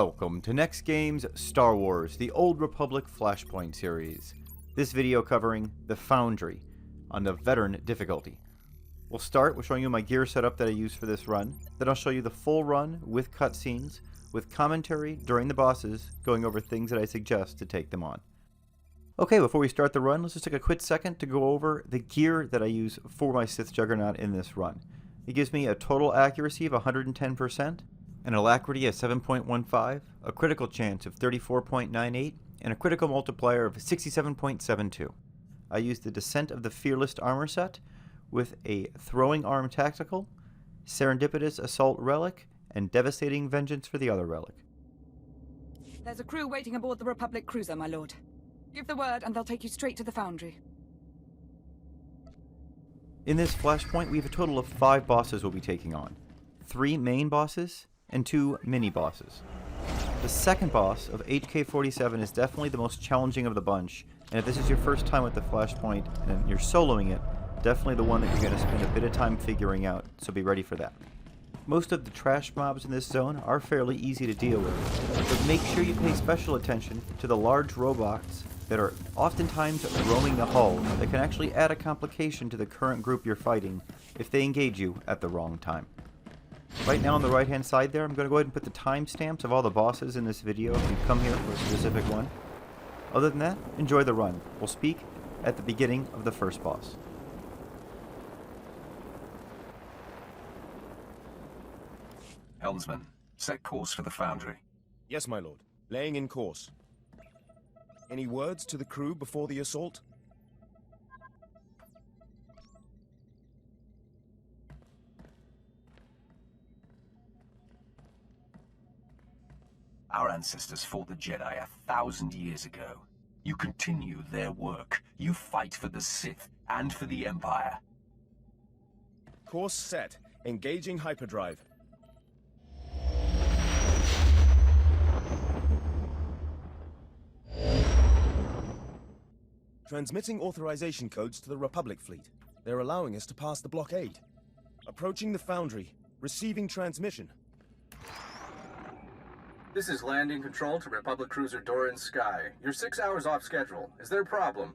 Welcome to NEXTGames Star Wars, the Old Republic Flashpoint series. This video covering the Foundry on the Veteran difficulty. We'll start with showing you my gear setup that I use for this run. Then I'll show you the full run with cutscenes, with commentary during the bosses, going over things that I suggest to take them on. Okay, before we start the run, let's just take a quick second to go over the gear that I use for my Sith Juggernaut in this run. It gives me a total accuracy of 110%, an alacrity of 7.15, a critical chance of 34.98, and a critical multiplier of 67.72. I use the Descent of the Fearless armor set with a Throwing Arm Tactical, Serendipitous Assault Relic, and Devastating Vengeance for the other relic. There's a crew waiting aboard the Republic cruiser, my lord. Give the word and they'll take you straight to the Foundry. In this flashpoint, we have a total of 5 bosses we'll be taking on. 3 main bosses and 2 mini-bosses. The second boss of HK-47 is definitely the most challenging of the bunch, and if this is your first time with the flashpoint and you're soloing it, definitely the one that you're going to spend a bit of time figuring out, so be ready for that. Most of the trash mobs in this zone are fairly easy to deal with, but make sure you pay special attention to the large robots that are oftentimes roaming the hull that can actually add a complication to the current group you're fighting if they engage you at the wrong time. Right now on the right hand side there, I'm going to go ahead and put the timestamps of all the bosses in this video if you come here for a specific one. Other than that, enjoy the run. We'll speak at the beginning of the first boss. Helmsman, set course for the Foundry. Yes, my lord. Laying in course. Any words to the crew before the assault? Our ancestors fought the Jedi 1,000 years ago. You continue their work. You fight for the Sith and for the Empire. Course set. Engaging hyperdrive. Transmitting authorization codes to the Republic fleet. They're allowing us to pass the blockade. Approaching the Foundry. Receiving transmission. This is landing control to Republic Cruiser Doran Sky. You're 6 hours off schedule. Is there a problem?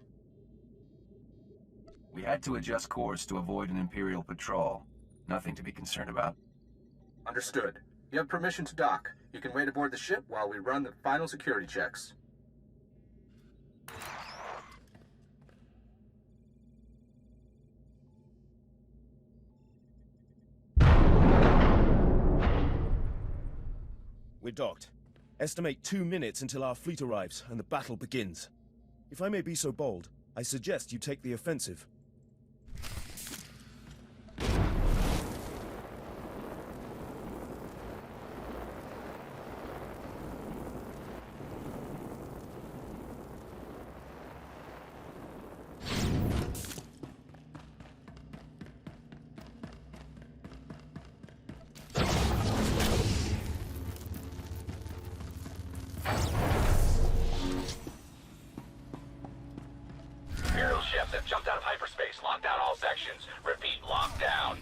We had to adjust course to avoid an Imperial patrol. Nothing to be concerned about. Understood. You have permission to dock. You can wait aboard the ship while we run the final security checks. We're docked. Estimate 2 minutes until our fleet arrives and the battle begins. If I may be so bold, I suggest you take the offensive. Ships have jumped out of hyperspace. Lock down all sections. Repeat, lock down.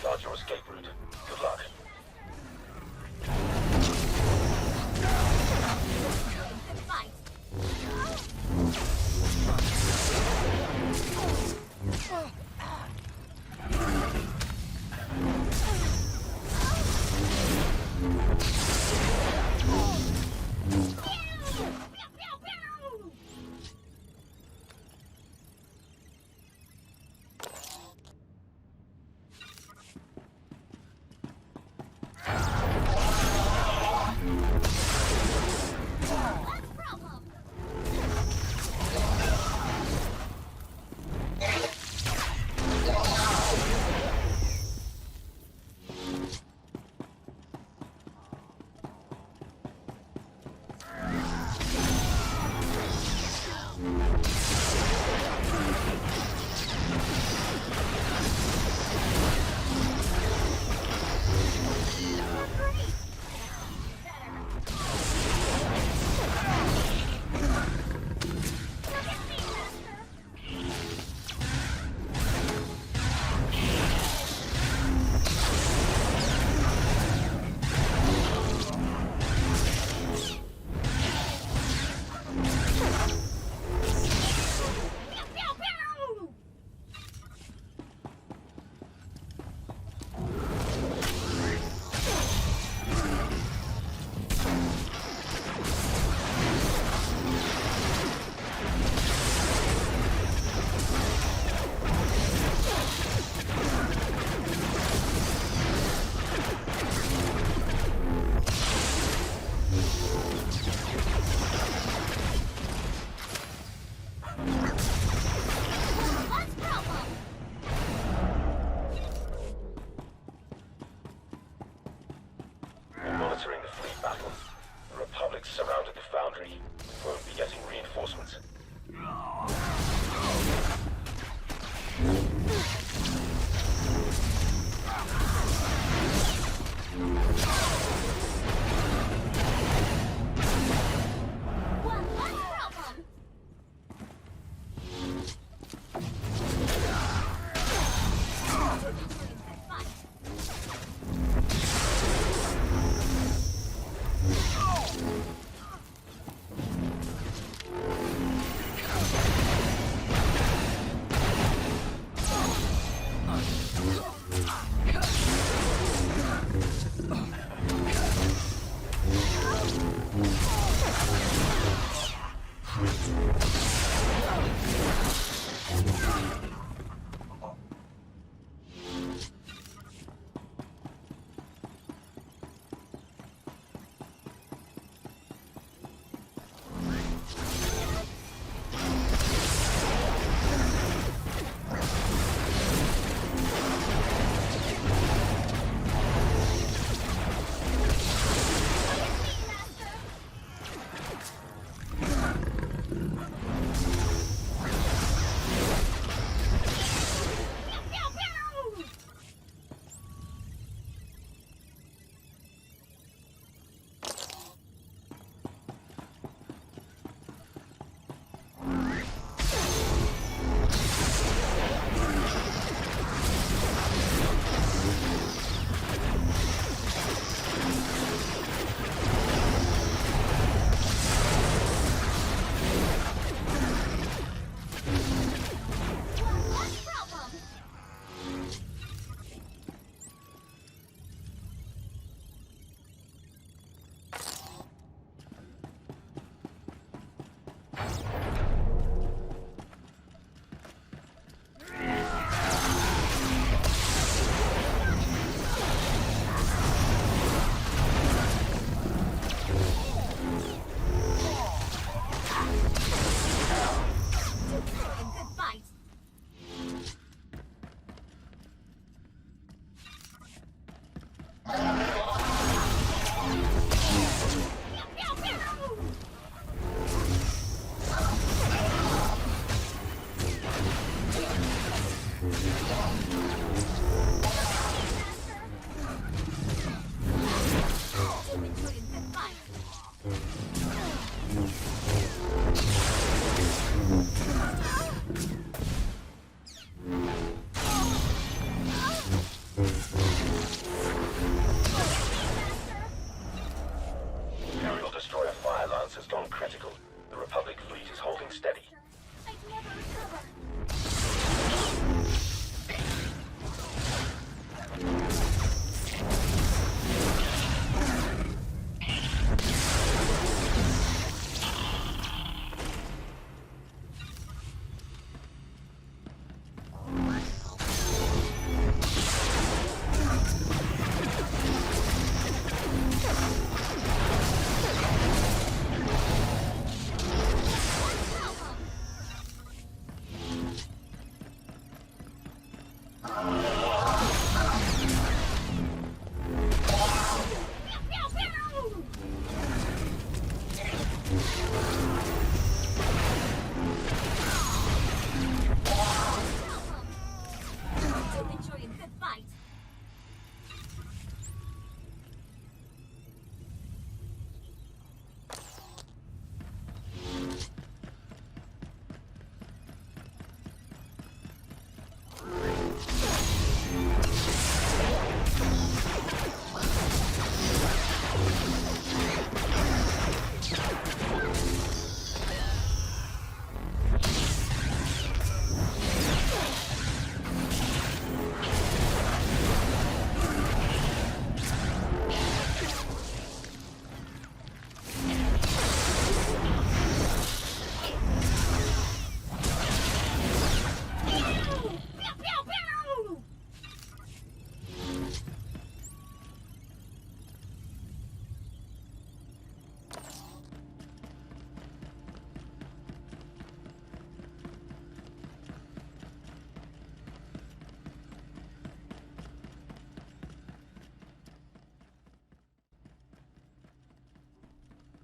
Guard your escape route. Good luck. Monitoring the fleet battle. The Republic surrounded the Foundry. We'll be getting reinforcements.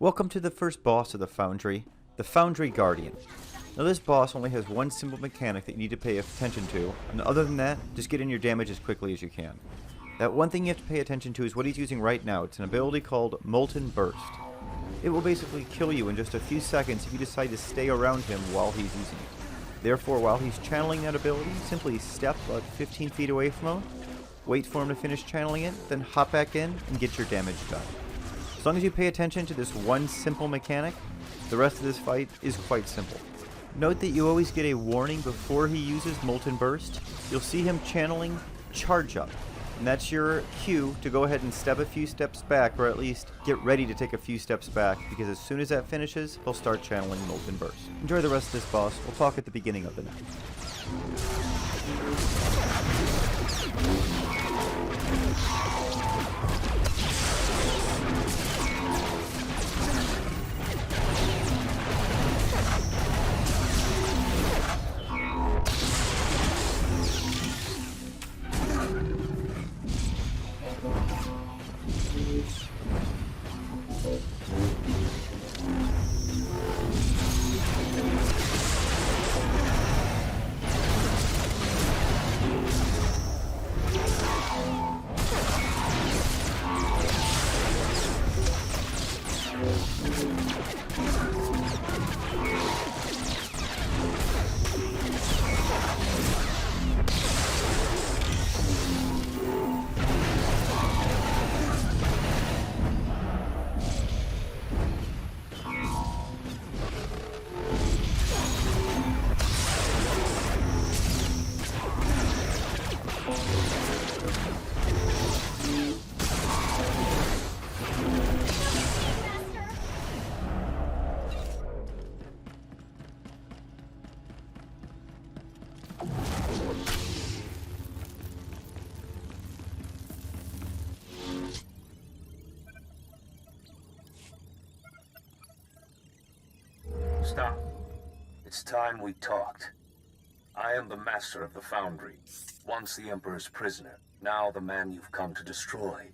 Welcome to the first boss of the Foundry, the Foundry Guardian. Now this boss only has one simple mechanic that you need to pay attention to, and other than that, just get in your damage as quickly as you can. That one thing you have to pay attention to is what he's using right now. It's an ability called Molten Burst. It will basically kill you in just a few seconds if you decide to stay around him while he's using it. Therefore, while he's channeling that ability, simply step about 15 feet away from him, wait for him to finish channeling it, then hop back in and get your damage done. As long as you pay attention to this one simple mechanic, the rest of this fight is quite simple. Note that you always get a warning before he uses Molten Burst. You'll see him channeling Charge Up, and that's your cue to go ahead and step a few steps back, or at least get ready to take a few steps back, because as soon as that finishes, he'll start channeling Molten Burst. Enjoy the rest of this boss. We'll talk at the beginning of the next. Stop. It's time we talked. I am the master of the Foundry. Once the Emperor's prisoner, now the man you've come to destroy.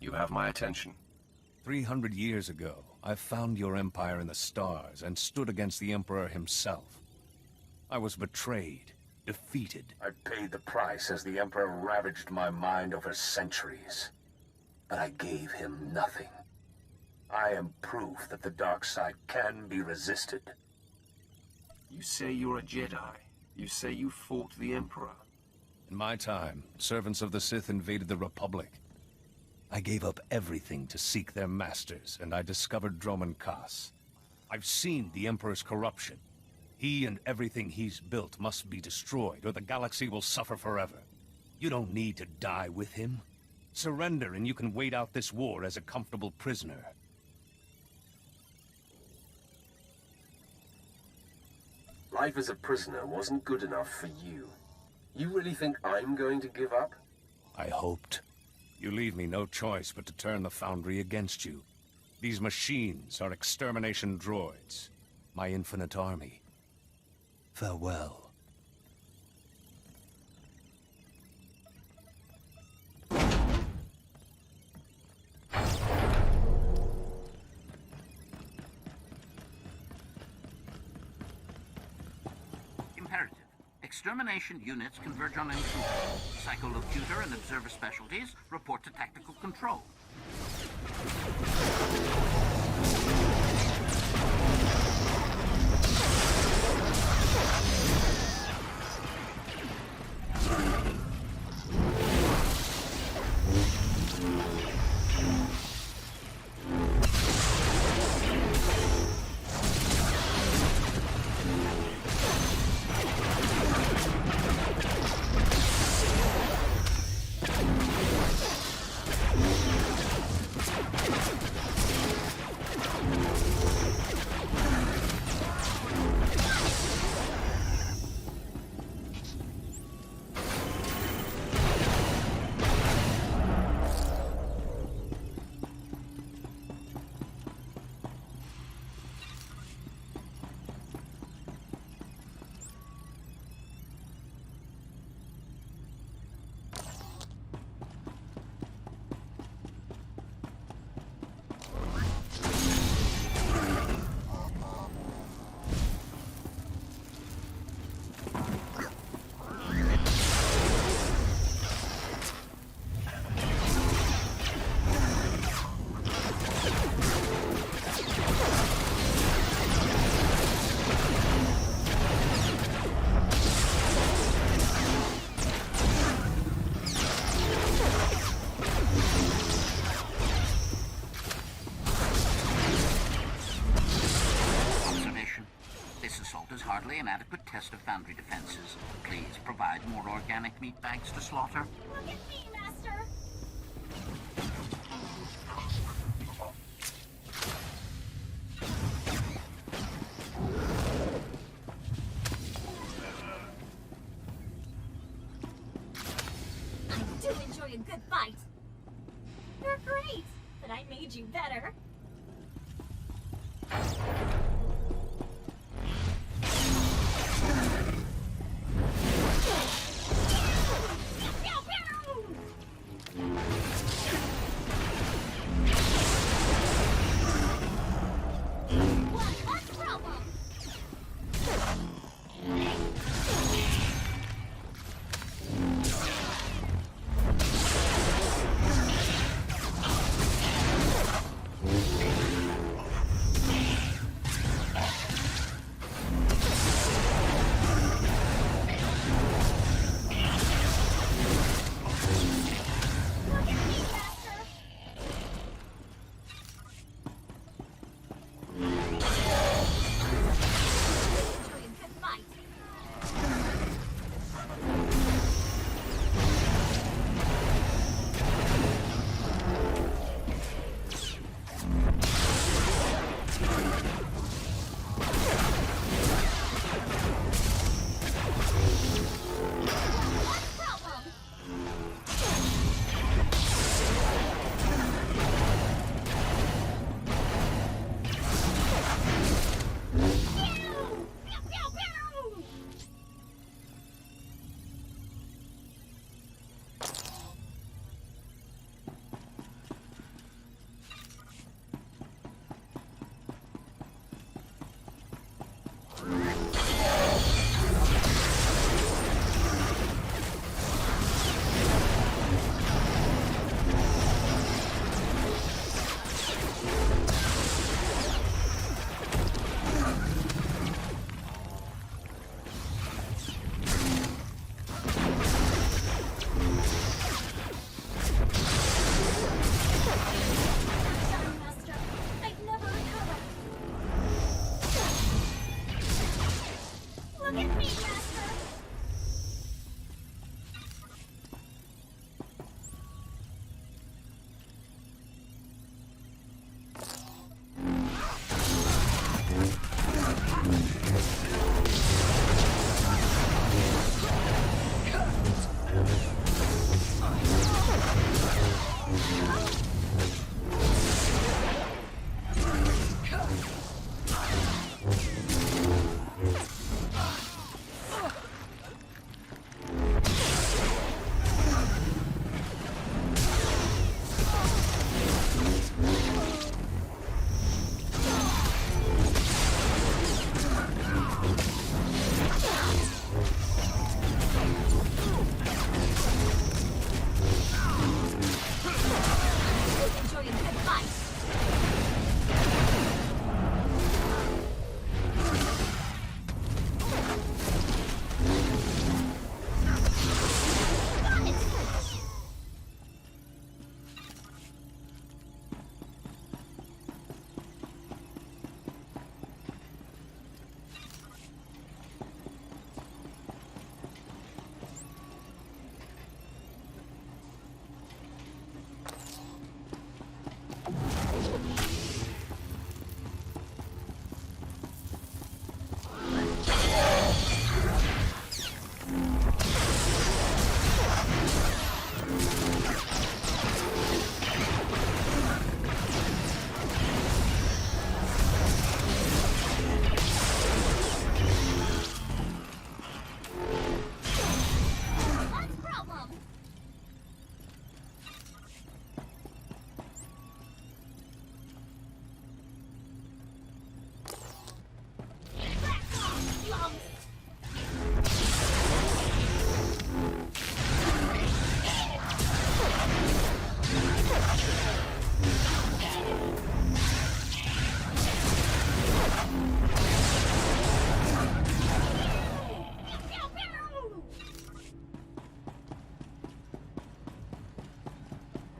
You have my attention. 300 years ago, I found your empire in the stars and stood against the Emperor himself. I was betrayed, defeated. I paid the price as the Emperor ravaged my mind over centuries. But I gave him nothing. I am proof that the dark side can be resisted. You say you're a Jedi. You say you fought the Emperor. In my time, servants of the Sith invaded the Republic. I gave up everything to seek their masters, and I discovered Droman Kaas. I've seen the Emperor's corruption. He and everything he's built must be destroyed, or the galaxy will suffer forever. You don't need to die with him. Surrender, and you can wait out this war as a comfortable prisoner. Life as a prisoner wasn't good enough for you. You really think I'm going to give up? I hoped. You leave me no choice but to turn the Foundry against you. These machines are extermination droids. My infinite army. Farewell. Imperative. Extermination units converge on intruder. Psycholocutor and observer specialties report to tactical control. simply an adequate test of Foundry defenses. Please provide more organic meat bags to slaughter. Look at me, Master! I do enjoy a good fight. You're great, but I made you better.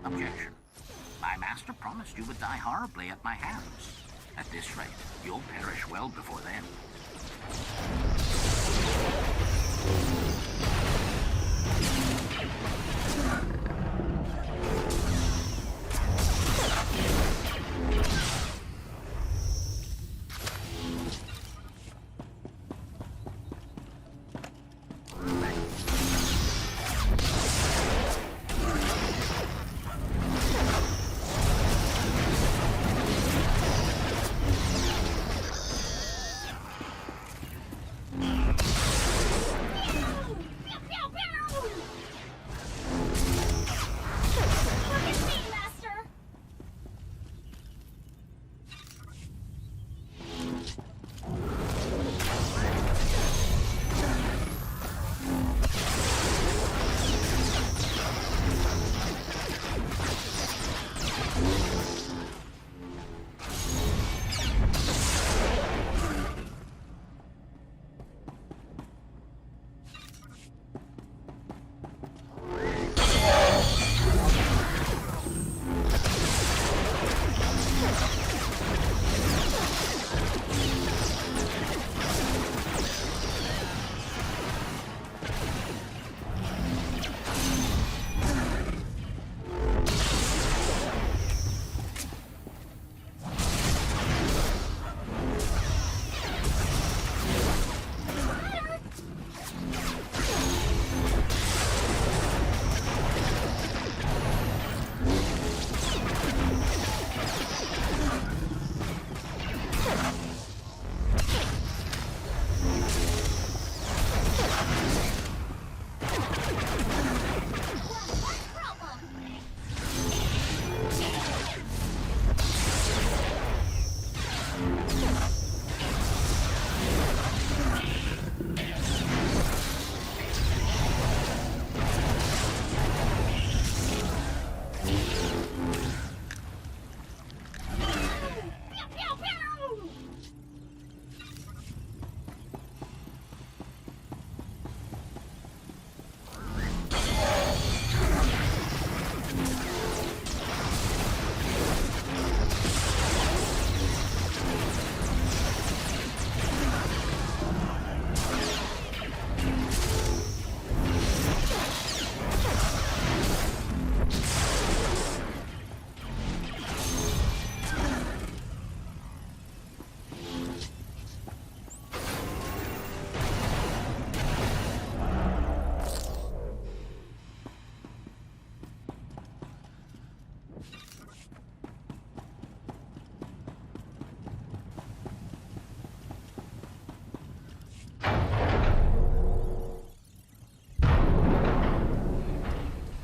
Objection. My master promised you would die horribly at my hands. At this rate, you'll perish well before then.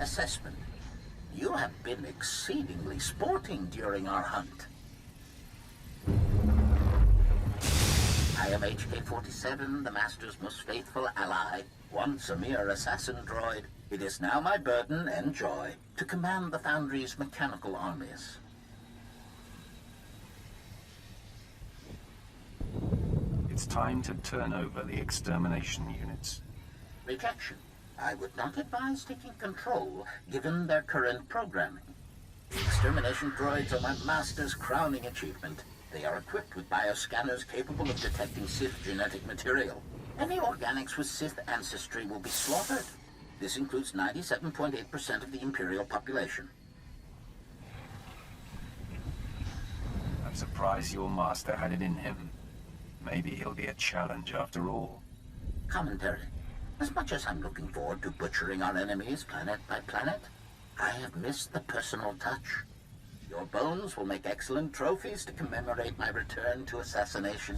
Assessment. You have been exceedingly sporting during our hunt. I am HK-47, the Master's most faithful ally, once a mere assassin droid. It is now my burden and joy to command the Foundry's mechanical armies. It's time to turn over the extermination units. Rejection. I would not advise taking control, given their current programming. The extermination droids are my Master's crowning achievement. They are equipped with bioscanners capable of detecting Sith genetic material. Any organics with Sith ancestry will be slaughtered. This includes 97.8% of the Imperial population. I'm surprised your master had it in him. Maybe he'll be a challenge after all. Commentary. As much as I'm looking forward to butchering our enemies planet by planet, I have missed the personal touch. Your bones will make excellent trophies to commemorate my return to assassination.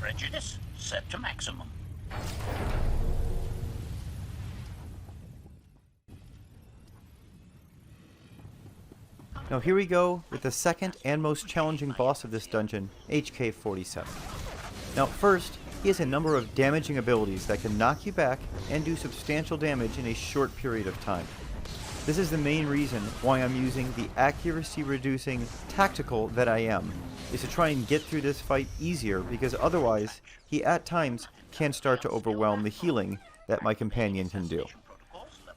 Prejudice set to maximum. Now here we go with the second and most challenging boss of this dungeon, HK-47. Now first, he has a number of damaging abilities that can knock you back and do substantial damage in a short period of time. This is the main reason why I'm using the accuracy reducing tactical that I am, is to try and get through this fight easier, because otherwise he at times can start to overwhelm the healing that my companion can do.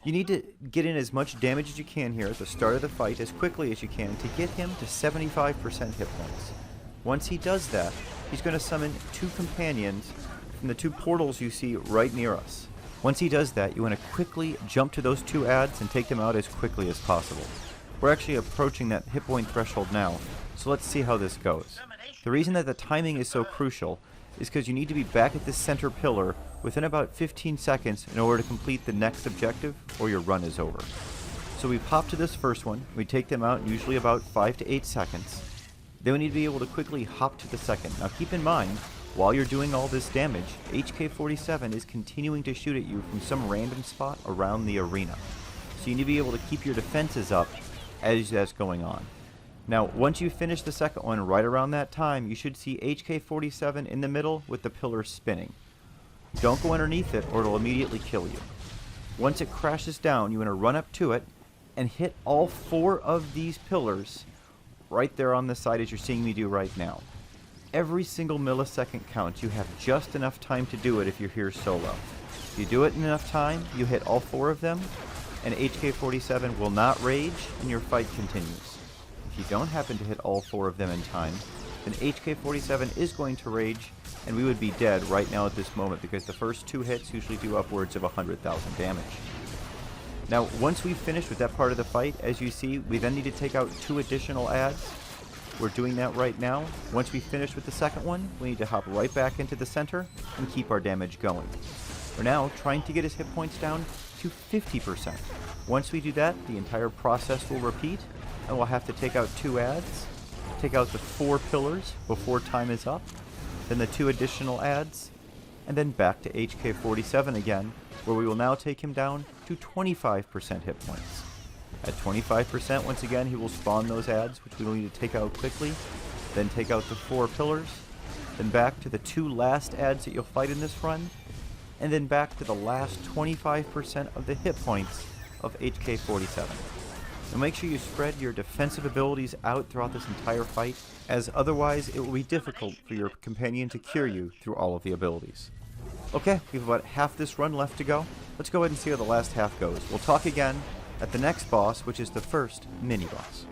You need to get in as much damage as you can here at the start of the fight as quickly as you can to get him to 75% hit points. Once he does that, he's going to summon 2 companions from the 2 portals you see right near us. Once he does that, you want to quickly jump to those 2 adds and take them out as quickly as possible. We're actually approaching that hit point threshold now, so let's see how this goes. The reason that the timing is so crucial is because you need to be back at this center pillar within about 15 seconds in order to complete the next objective, or your run is over. So we pop to this first one, we take them out in usually about 5 to 8 seconds. Then we need to be able to quickly hop to the second. Now keep in mind, while you're doing all this damage, HK-47 is continuing to shoot at you from some random spot around the arena. So you need to be able to keep your defenses up as that's going on. Now, once you finish the second one, right around that time, you should see HK-47 in the middle with the pillar spinning. Don't go underneath it or it'll immediately kill you. Once it crashes down, you want to run up to it and hit all 4 of these pillars right there on the side as you're seeing me do right now. Every single millisecond counts. You have just enough time to do it if you're here solo. If you do it in enough time, you hit all 4 of them, and HK-47 will not rage, and your fight continues. If you don't happen to hit all 4 of them in time, then HK-47 is going to rage, and we would be dead right now at this moment because the first 2 hits usually do upwards of 100,000 damage. Now, once we've finished with that part of the fight, as you see, we then need to take out 2 additional adds. We're doing that right now. Once we finish with the second one, we need to hop right back into the center and keep our damage going. We're now trying to get his hit points down to 50%. Once we do that, the entire process will repeat, and we'll have to take out 2 adds, take out the 4 pillars before time is up, then the 2 additional adds, and then back to HK-47 again, where we will now take him down to 25% hit points. At 25%, once again, he will spawn those adds, which we will need to take out quickly, then take out the 4 pillars, then back to the 2 last adds that you'll fight in this run, and then back to the last 25% of the hit points of HK-47. Now make sure you spread your defensive abilities out throughout this entire fight, as otherwise it will be difficult for your companion to cure you through all of the abilities. Okay, we have about half this run left to go. Let's go ahead and see how the last half goes. We'll talk again at the next boss, which is the first mini-boss.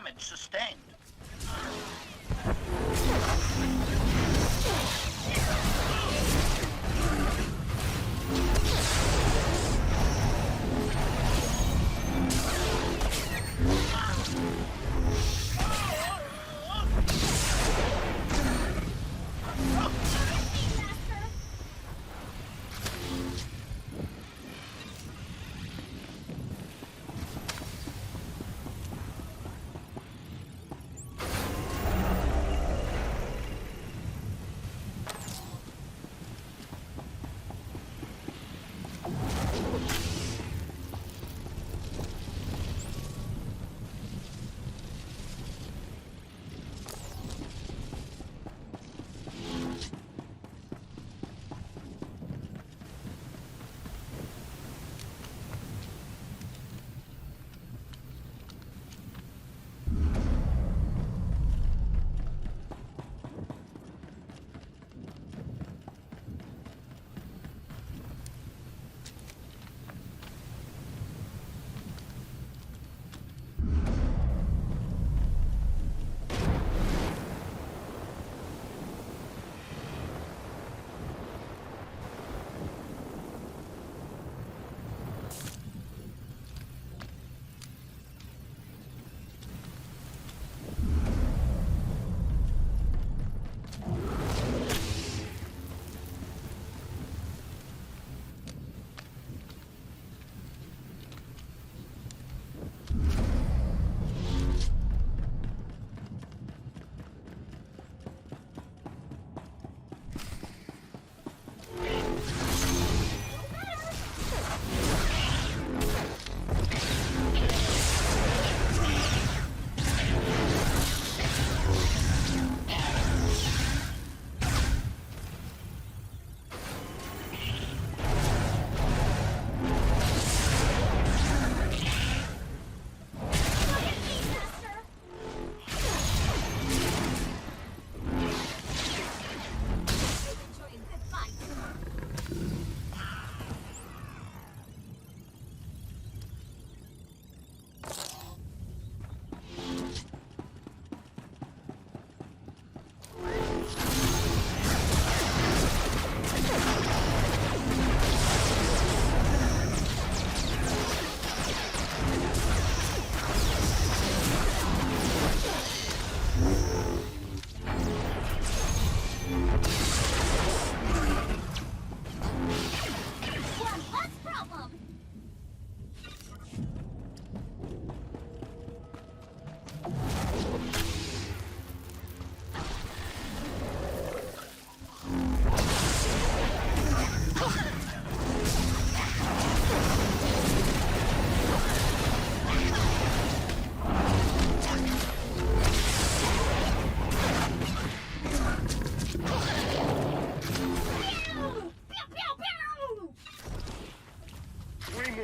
damage sustained.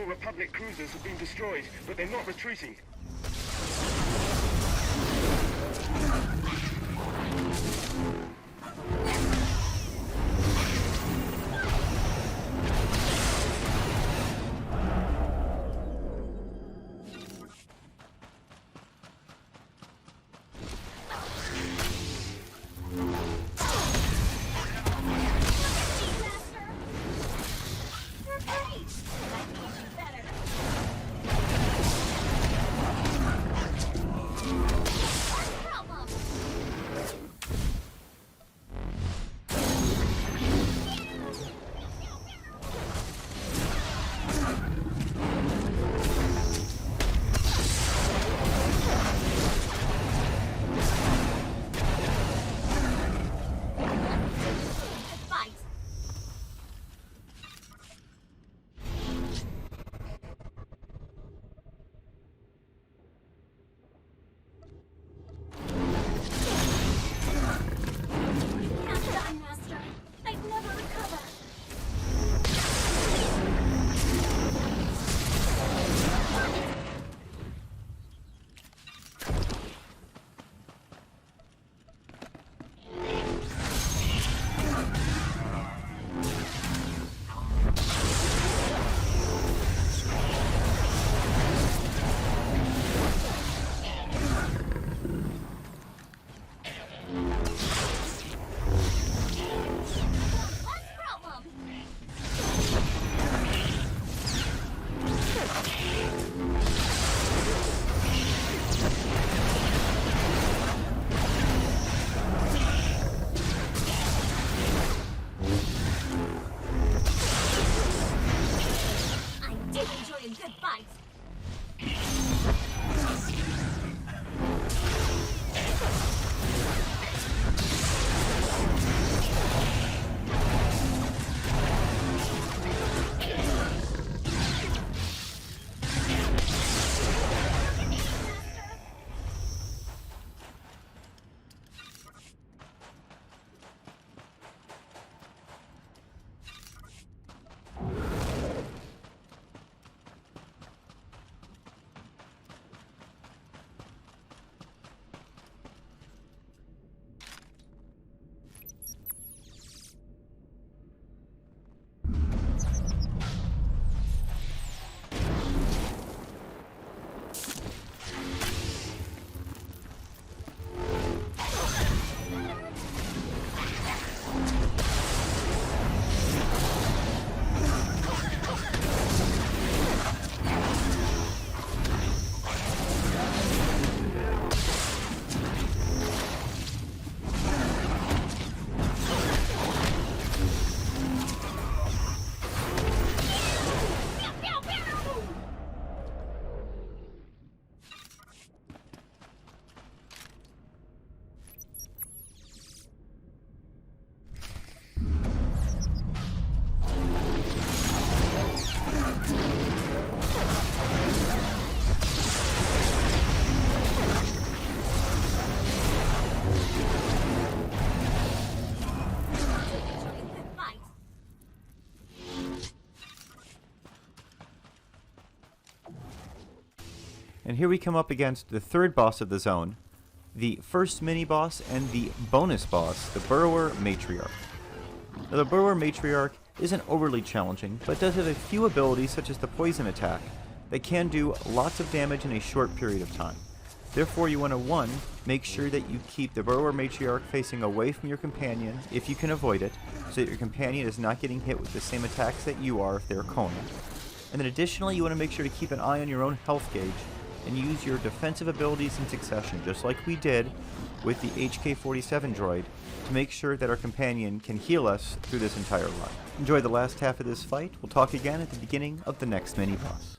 Republic cruisers have been destroyed, but they're not retreating. enjoy a good fight. And here we come up against the third boss of the zone, the first mini-boss and the bonus boss, the Burrower Matriarch. Now, the Burrower Matriarch isn't overly challenging, but does have a few abilities such as the poison attack that can do lots of damage in a short period of time. Therefore, you want to 1. Make sure that you keep the Burrower Matriarch facing away from your companion if you can avoid it, so that your companion is not getting hit with the same attacks that you are if they're Conan. And then additionally, you want to make sure to keep an eye on your own health gauge and use your defensive abilities in succession, just like we did with the HK-47 droid, to make sure that our companion can heal us through this entire run. Enjoy the last half of this fight. We'll talk again at the beginning of the next mini-boss.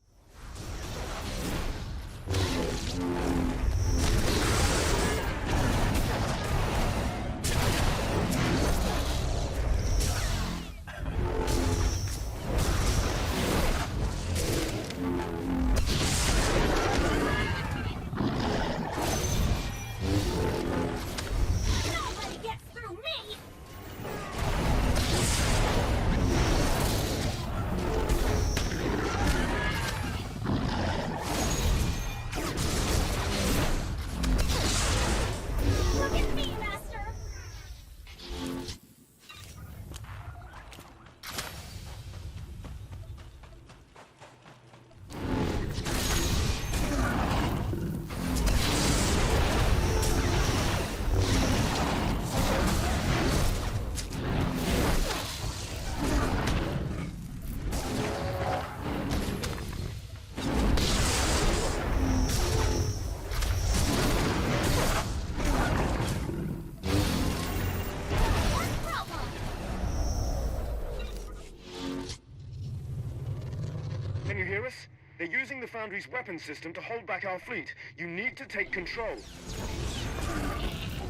Can you hear us? They're using the Foundry's weapon system to hold back our fleet. You need to take control.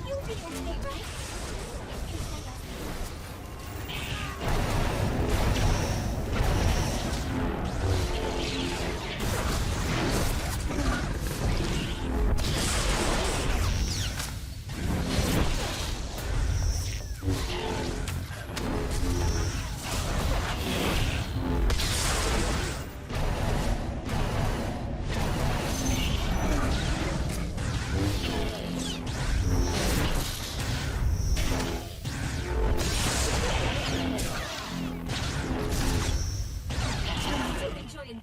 You'll be okay, right?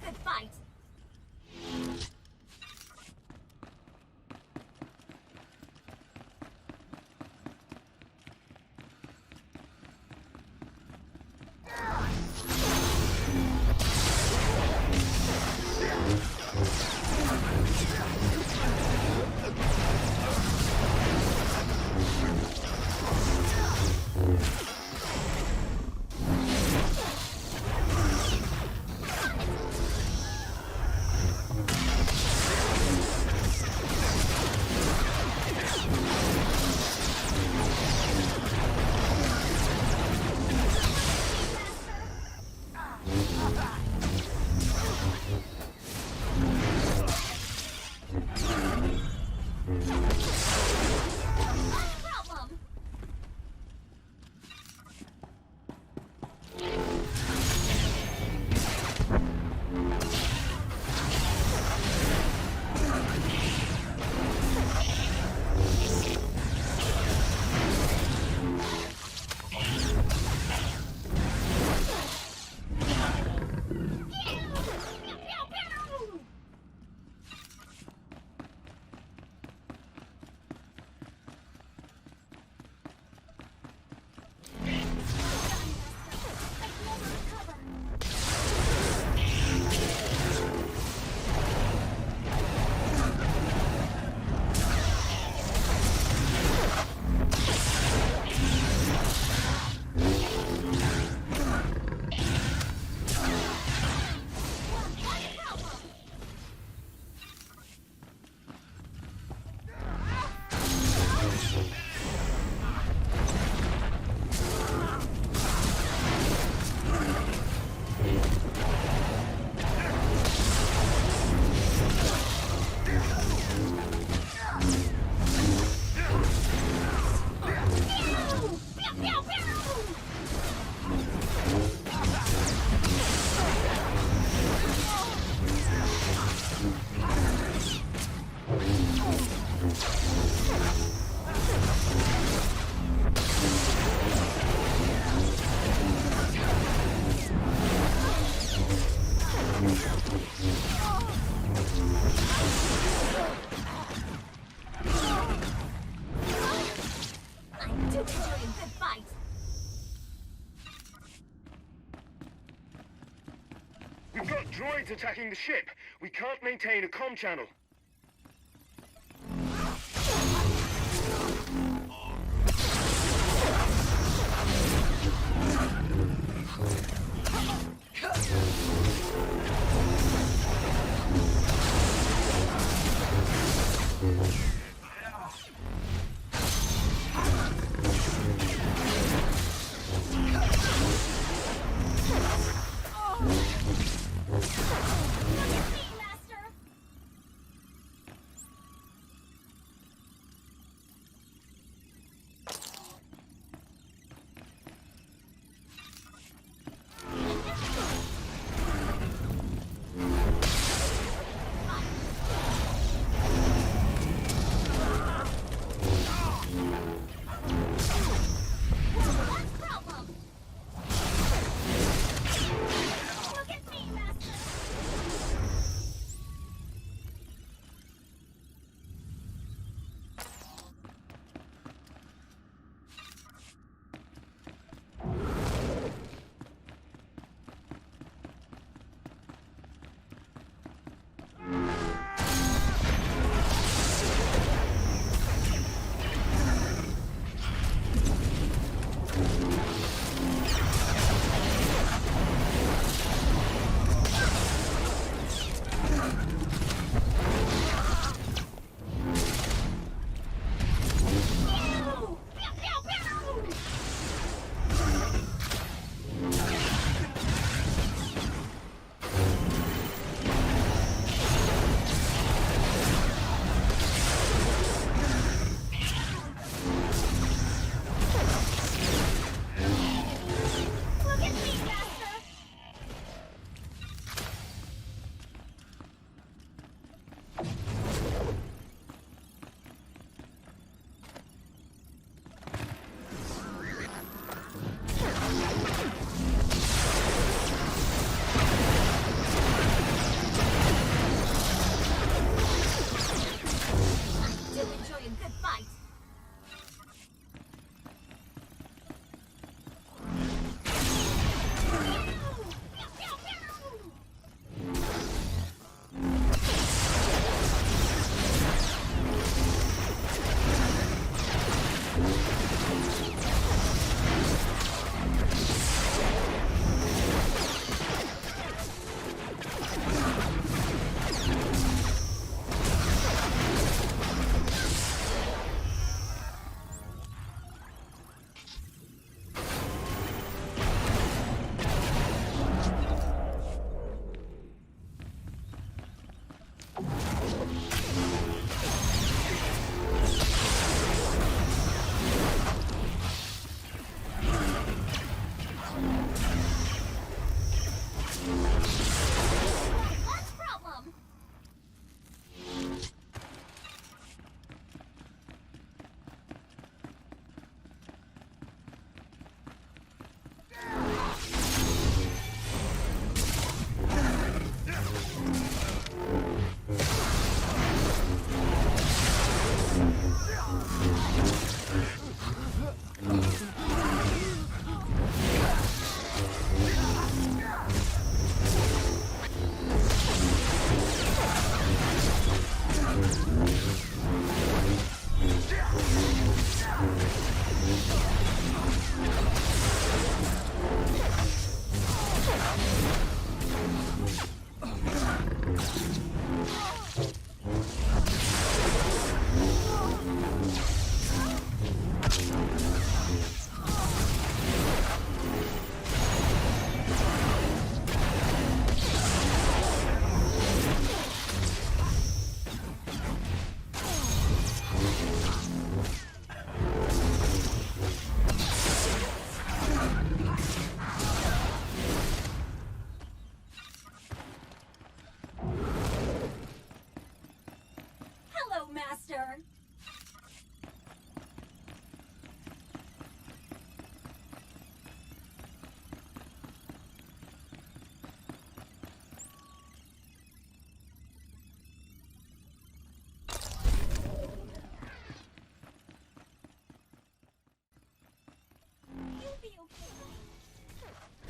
Good fight. I do enjoy a good fight. We've got droids attacking the ship. We can't maintain a comm channel.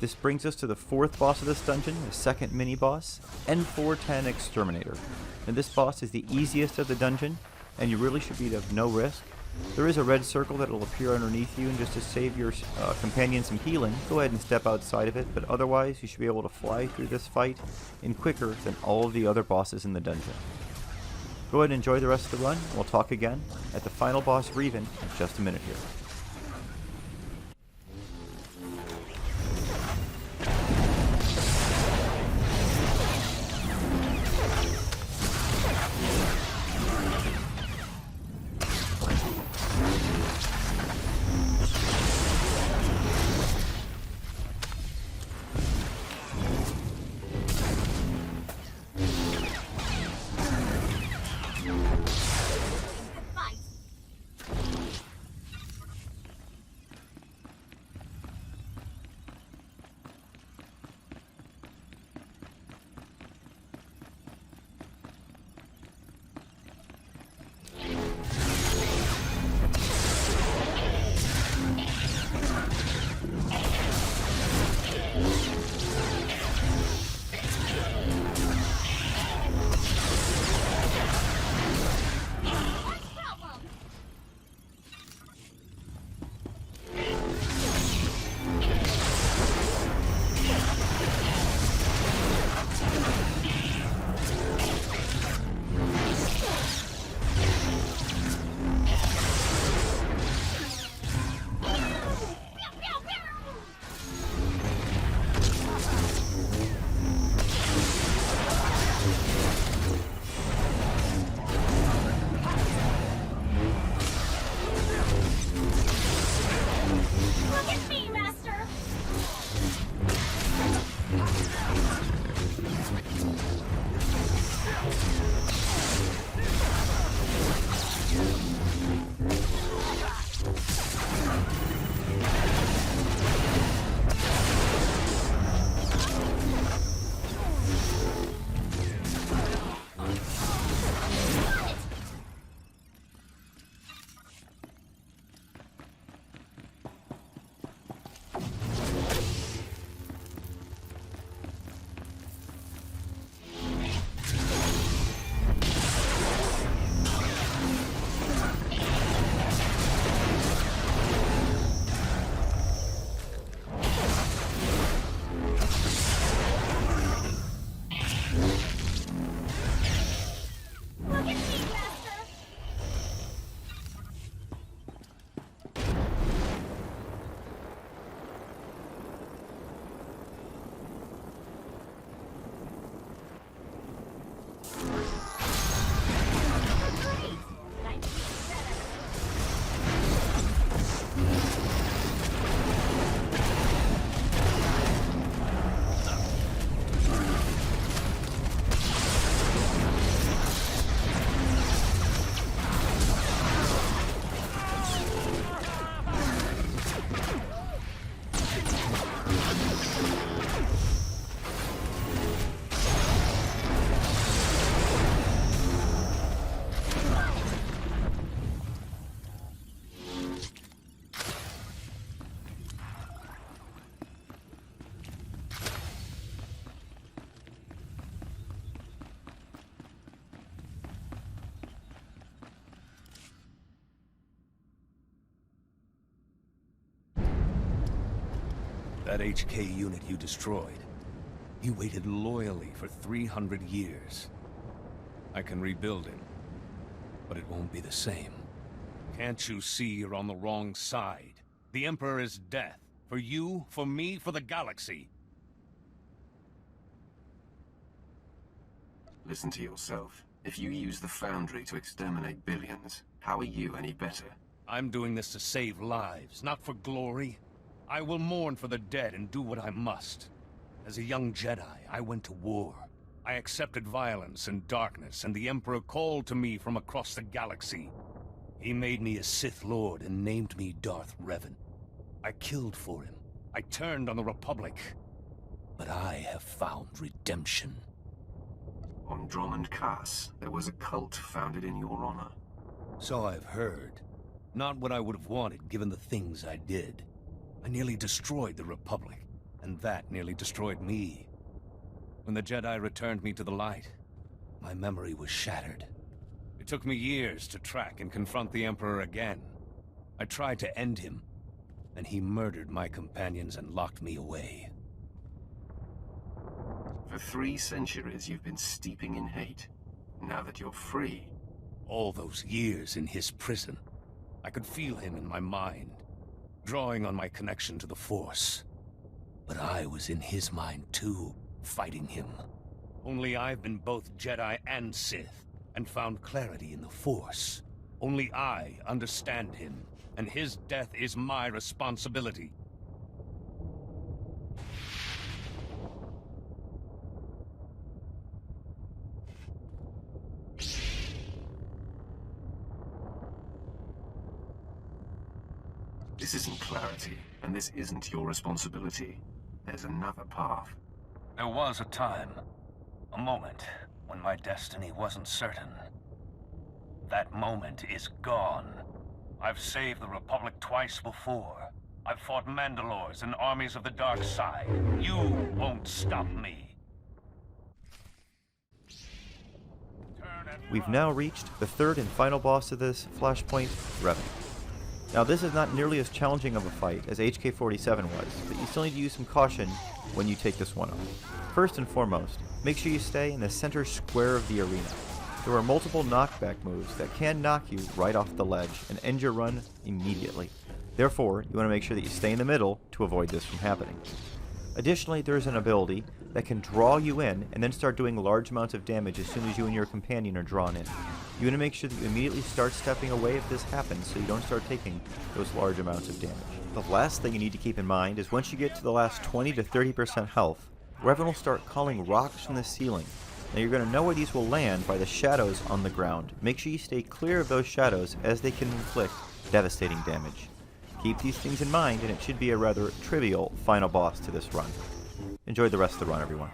This brings us to the fourth boss of this dungeon, the second mini-boss, N410 Exterminator. Now this boss is the easiest of the dungeon, and you really should be of no risk. There is a red circle that will appear underneath you, and just to save your companion some healing, go ahead and step outside of it, but otherwise you should be able to fly through this fight in quicker than all of the other bosses in the dungeon. Go ahead and enjoy the rest of the run, and we'll talk again at the final boss, Revan, in just a minute here. That HK unit you destroyed, he waited loyally for 300 years. I can rebuild him, but it won't be the same. Can't you see you're on the wrong side? The Emperor is death. For you, for me, for the galaxy. Listen to yourself. If you use the Foundry to exterminate billions, how are you any better? I'm doing this to save lives, not for glory. I will mourn for the dead and do what I must. As a young Jedi, I went to war. I accepted violence and darkness, and the Emperor called to me from across the galaxy. He made me a Sith Lord and named me Darth Revan. I killed for him. I turned on the Republic. But I have found redemption. On Drummond Cass, there was a cult founded in your honor. So I've heard. Not what I would have wanted, given the things I did. I nearly destroyed the Republic. and that nearly destroyed me. When the Jedi returned me to the light, my memory was shattered. It took me years to track and confront the Emperor again. I tried to end him, and he murdered my companions and locked me away. For 3 centuries, you've been steeping in hate. Now that you're free... All those years in his prison, I could feel him in my mind, drawing on my connection to the Force. But I was in his mind too, fighting him. Only I've been both Jedi and Sith, and found clarity in the Force. Only I understand him, and his death is my responsibility. This isn't clarity, and this isn't your responsibility. There's another path. There was a time, a moment, when my destiny wasn't certain. That moment is gone. I've saved the Republic twice before. I've fought Mandalores and armies of the dark side. You won't stop me. We've now reached the third and final boss of this flashpoint, Revan. Now this is not nearly as challenging of a fight as HK-47 was, but you still need to use some caution when you take this one on. First and foremost, make sure you stay in the center square of the arena. There are multiple knockback moves that can knock you right off the ledge and end your run immediately. Therefore, you want to make sure that you stay in the middle to avoid this from happening. Additionally, there is an ability that can draw you in and then start doing large amounts of damage as soon as you and your companion are drawn in. You want to make sure that you immediately start stepping away if this happens so you don't start taking those large amounts of damage. The last thing you need to keep in mind is once you get to the last 20 to 30% health, Revan will start calling rocks from the ceiling. Now you're going to know where these will land by the shadows on the ground. Make sure you stay clear of those shadows as they can inflict devastating damage. Keep these things in mind and it should be a rather trivial final boss to this run. Enjoy the rest of the run, everyone.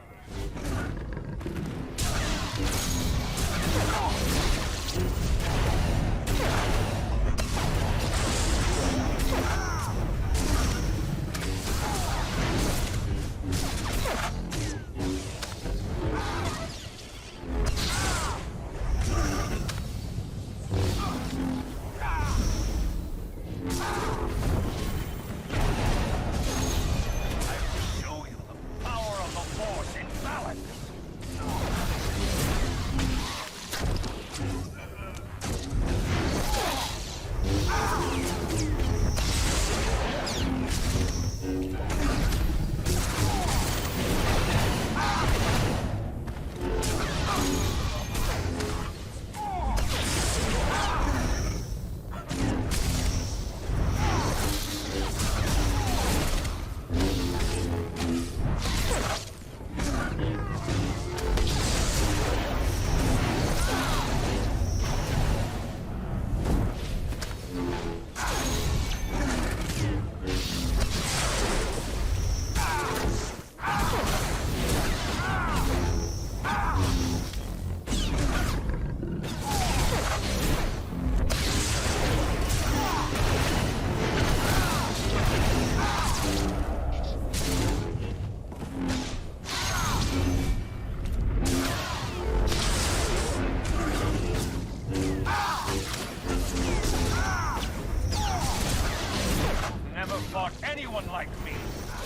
Anyone like me.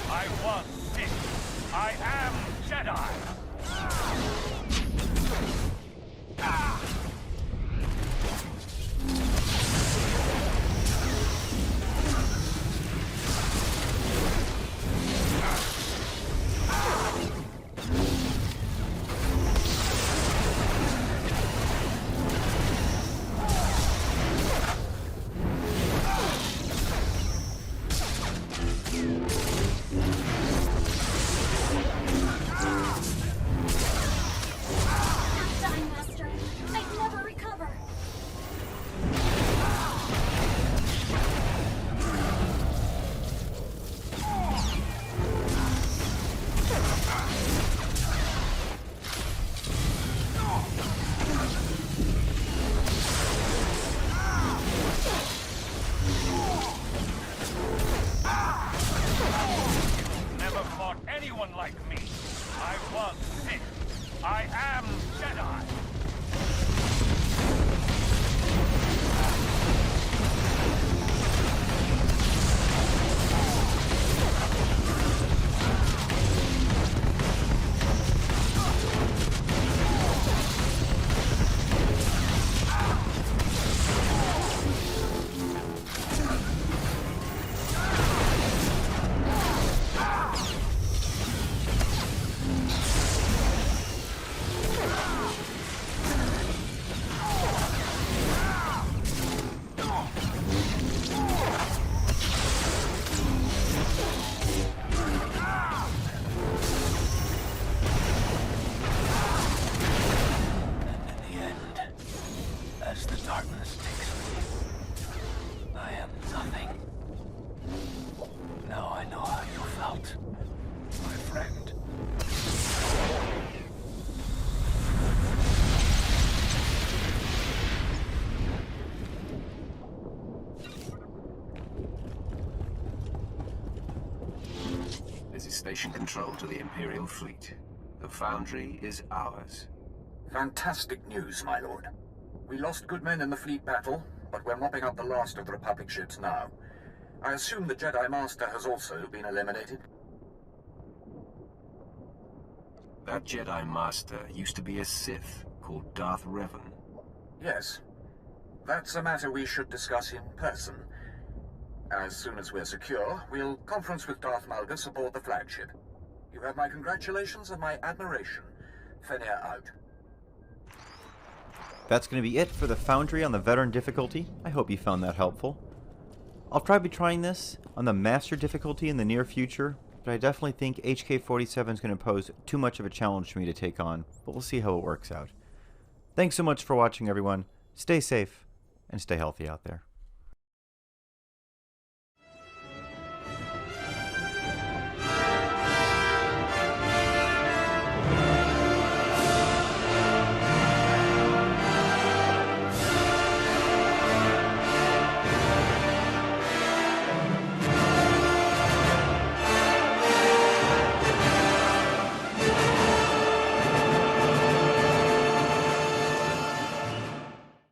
I was Sith. I am Jedi. Station control to the Imperial fleet. The Foundry is ours. Fantastic news, my lord. We lost good men in the fleet battle, but we're mopping up the last of the Republic ships now. I assume the Jedi Master has also been eliminated? That Jedi Master used to be a Sith called Darth Revan. Yes. That's a matter we should discuss in person. As soon as we're secure, we'll conference with Darth Malgus aboard the flagship. You have my congratulations and my admiration. Fenir out. That's going to be it for the Foundry on the Veteran difficulty. I hope you found that helpful. I'll probably be trying this on the Master difficulty in the near future, but I definitely think HK-47 is going to pose too much of a challenge for me to take on, but we'll see how it works out. Thanks so much for watching, everyone. Stay safe and stay healthy out there.